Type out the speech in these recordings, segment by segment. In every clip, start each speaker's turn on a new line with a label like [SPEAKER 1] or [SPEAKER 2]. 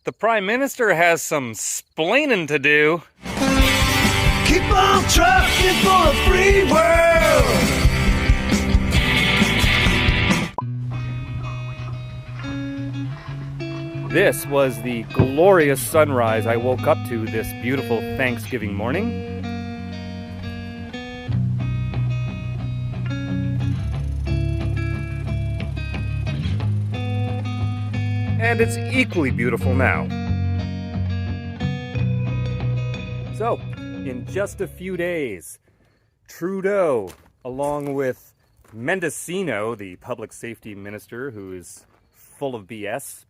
[SPEAKER 1] The Prime Minister has some splaining to do.
[SPEAKER 2] Keep on trucking for a free world.
[SPEAKER 1] This was the glorious sunrise I woke up to this beautiful Thanksgiving morning. And it's equally beautiful now. So, in just a few days, Trudeau, along with Mendicino, the public safety minister, who is full of BS,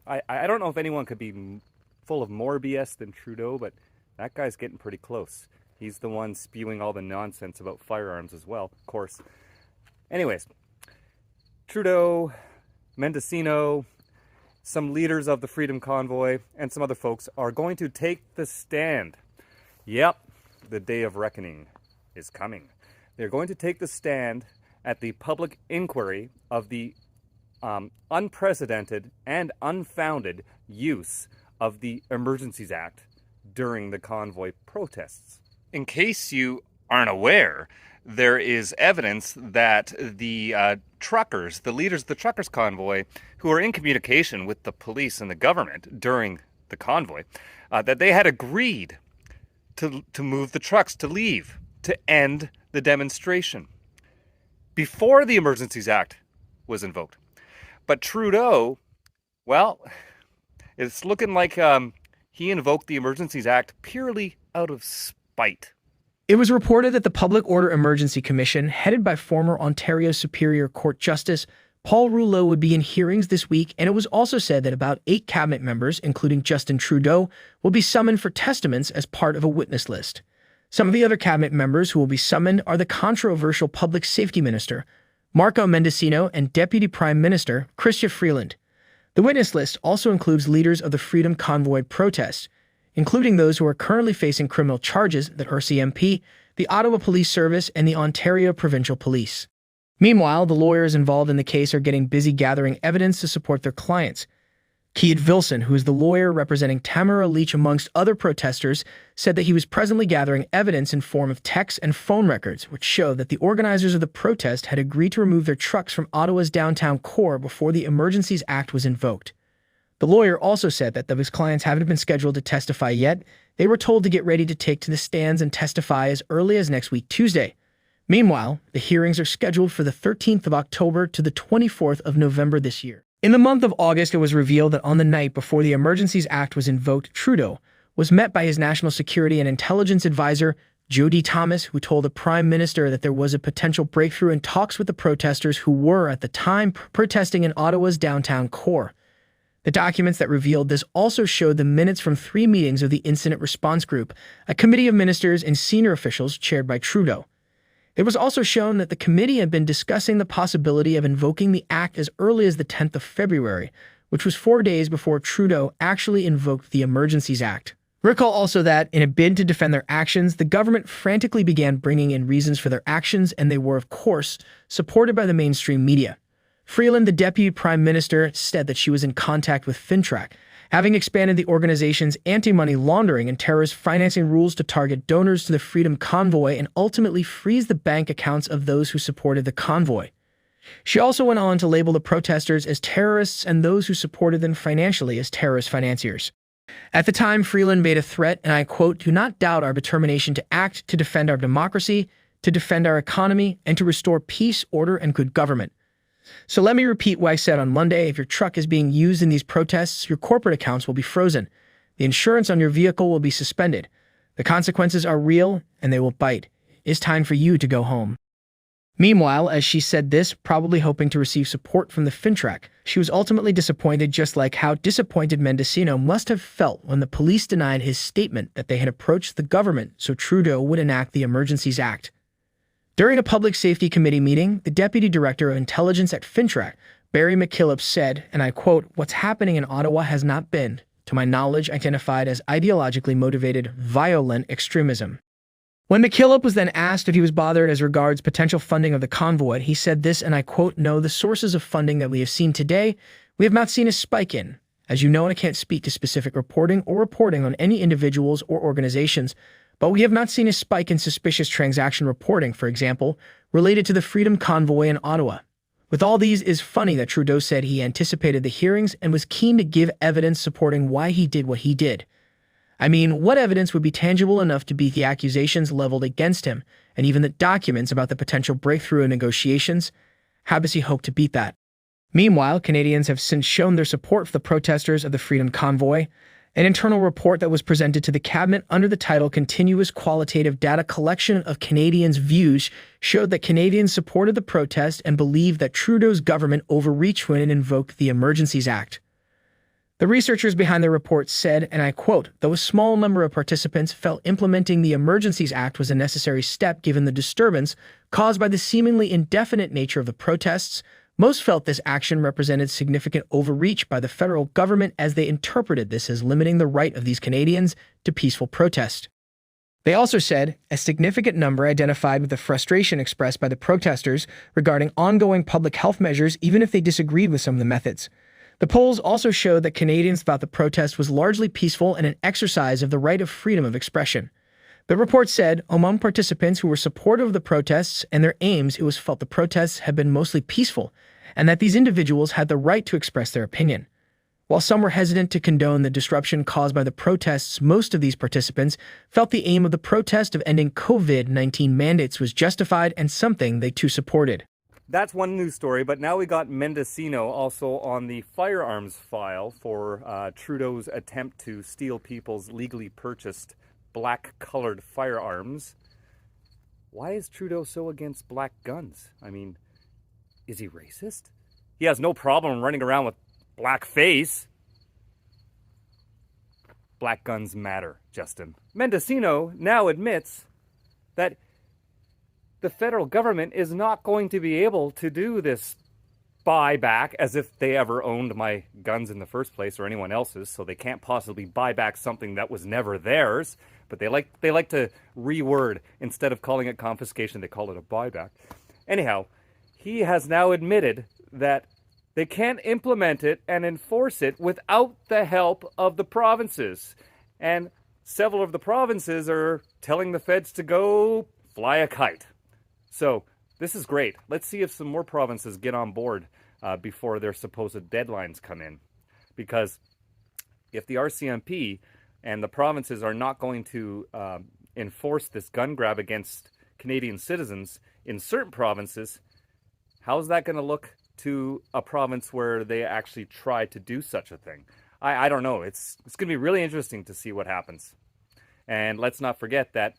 [SPEAKER 1] I don't know if anyone could be full of more BS than Trudeau, but that guy's getting pretty close. He's the one spewing all the nonsense about firearms as well, of course. Anyways, Trudeau, Mendicino, some leaders of the Freedom Convoy, and some other folks are going to take the stand. Yep, the day of reckoning is coming. They're going to take the stand at the public inquiry of the unprecedented and unfounded use of the Emergencies Act during the convoy protests. In case you aren't aware, there is evidence that the truckers, the leaders of the truckers convoy, who are in communication with the police and the government during the convoy, that they had agreed to move the trucks, to leave, to end the demonstration before the Emergencies Act was invoked. But Trudeau, well, it's looking like he invoked the Emergencies Act purely out of spite.
[SPEAKER 3] It was reported that the Public Order Emergency Commission, headed by former Ontario Superior Court Justice Paul Rouleau, would be in hearings this week, and it was also said that about 8 cabinet members, including Justin Trudeau, will be summoned for testaments as part of a witness list. Some of the other cabinet members who will be summoned are the controversial Public Safety Minister, Marco Mendicino, and Deputy Prime Minister, Chrystia Freeland. The witness list also includes leaders of the Freedom Convoy protests, including those who are currently facing criminal charges, the RCMP, the Ottawa Police Service, and the Ontario Provincial Police. Meanwhile, the lawyers involved in the case are getting busy gathering evidence to support their clients. Keith Vilson, who is the lawyer representing Tamara Leach amongst other protesters, said that he was presently gathering evidence in form of texts and phone records, which show that the organizers of the protest had agreed to remove their trucks from Ottawa's downtown core before the Emergencies Act was invoked. The lawyer also said that though his clients haven't been scheduled to testify yet, they were told to get ready to take to the stands and testify as early as next week, Tuesday. Meanwhile, the hearings are scheduled for the 13th of October to the 24th of November this year. In the month of August, it was revealed that on the night before the Emergencies Act was invoked, Trudeau was met by his national security and intelligence advisor, Jody Thomas, who told the Prime Minister that there was a potential breakthrough in talks with the protesters who were, at the time, protesting in Ottawa's downtown core. The documents that revealed this also showed the minutes from 3 meetings of the Incident Response Group, a committee of ministers and senior officials chaired by Trudeau. It was also shown that the committee had been discussing the possibility of invoking the act as early as the 10th of February, which was 4 days before Trudeau actually invoked the Emergencies Act. Recall also that, in a bid to defend their actions, the government frantically began bringing in reasons for their actions, and they were, of course, supported by the mainstream media. Freeland, the Deputy Prime Minister, said that she was in contact with FINTRAC, having expanded the organization's anti-money laundering and terrorist financing rules to target donors to the Freedom Convoy and ultimately freeze the bank accounts of those who supported the convoy. She also went on to label the protesters as terrorists and those who supported them financially as terrorist financiers. At the time, Freeland made a threat, and I quote, "Do not doubt our determination to act, to defend our democracy, to defend our economy, and to restore peace, order, and good government." So let me repeat what I said on Monday. If your truck is being used in these protests, your corporate accounts will be frozen. The insurance on your vehicle will be suspended. The consequences are real, and they will bite. It's time for you to go home. Meanwhile, as she said this, probably hoping to receive support from the FINTRAC, she was ultimately disappointed, just like how disappointed Mendicino must have felt when the police denied his statement that they had approached the government so Trudeau would enact the Emergencies Act. During a Public Safety Committee meeting, the Deputy Director of Intelligence at FINTRAC, Barry McKillop, said, and I quote, "What's happening in Ottawa has not been, to my knowledge, identified as ideologically motivated violent extremism." When McKillop was then asked if he was bothered as regards potential funding of the convoy, he said this, and I quote, "No, the sources of funding that we have seen today, we have not seen a spike in. As you know, and I can't speak to specific reporting on any individuals or organizations, but we have not seen a spike in suspicious transaction reporting, for example, related to the Freedom Convoy in Ottawa. With all these, it's funny that Trudeau said he anticipated the hearings and was keen to give evidence supporting why he did what he did. I mean, what evidence would be tangible enough to beat the accusations leveled against him, and even the documents about the potential breakthrough in negotiations? How does he hope to beat that? Meanwhile, Canadians have since shown their support for the protesters of the Freedom Convoy. An internal report that was presented to the cabinet under the title Continuous Qualitative Data Collection of Canadians' Views showed that Canadians supported the protest and believed that Trudeau's government overreached when it invoked the Emergencies Act. The researchers behind the report said, and I quote, "Though a small number of participants felt implementing the Emergencies Act was a necessary step given the disturbance caused by the seemingly indefinite nature of the protests, most felt this action represented significant overreach by the federal government as they interpreted this as limiting the right of these Canadians to peaceful protest." They also said a significant number identified with the frustration expressed by the protesters regarding ongoing public health measures even if they disagreed with some of the methods. The polls also showed that Canadians thought the protest was largely peaceful and an exercise of the right of freedom of expression. The report said, among participants who were supportive of the protests and their aims, it was felt the protests had been mostly peaceful, and that these individuals had the right to express their opinion. While some were hesitant to condone the disruption caused by the protests, most of these participants felt the aim of the protest of ending COVID-19 mandates was justified and something they too supported.
[SPEAKER 1] That's one news story, but now we got Mendocino also on the firearms file for Trudeau's attempt to steal people's legally purchased black-colored firearms. Why is Trudeau so against black guns? I mean, is he racist? He has no problem running around with black face. Black guns matter, Justin. Mendocino now admits that the federal government is not going to be able to do this buyback as if they ever owned my guns in the first place or anyone else's, so they can't possibly buy back something that was never theirs. But they like to reword. Instead of calling it confiscation, they call it a buyback. Anyhow, he has now admitted that they can't implement it and enforce it without the help of the provinces. And several of the provinces are telling the feds to go fly a kite. So this is great. Let's see if some more provinces get on board before their supposed deadlines come in. Because if the RCMP and the provinces are not going to enforce this gun grab against Canadian citizens in certain provinces, how's that going to look to a province where they actually try to do such a thing? I don't know. It's going to be really interesting to see what happens. And let's not forget that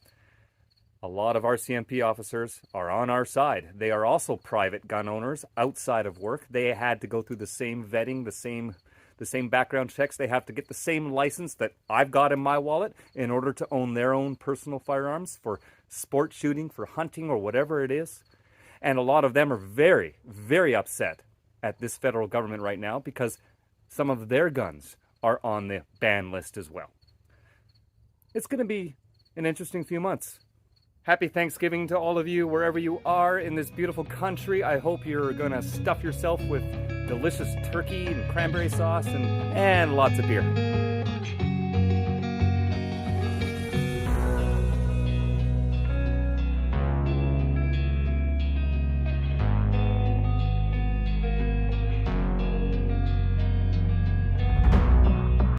[SPEAKER 1] a lot of RCMP officers are on our side. They are also private gun owners outside of work. They had to go through the same vetting, the same background checks. They have to get the same license that I've got in my wallet in order to own their own personal firearms for sport shooting, for hunting, or whatever it is. And a lot of them are very, very upset at this federal government right now because some of their guns are on the ban list as well. It's going to be an interesting few months. Happy Thanksgiving to all of you wherever you are in this beautiful country. I hope you're going to stuff yourself with delicious turkey and cranberry sauce and lots of beer.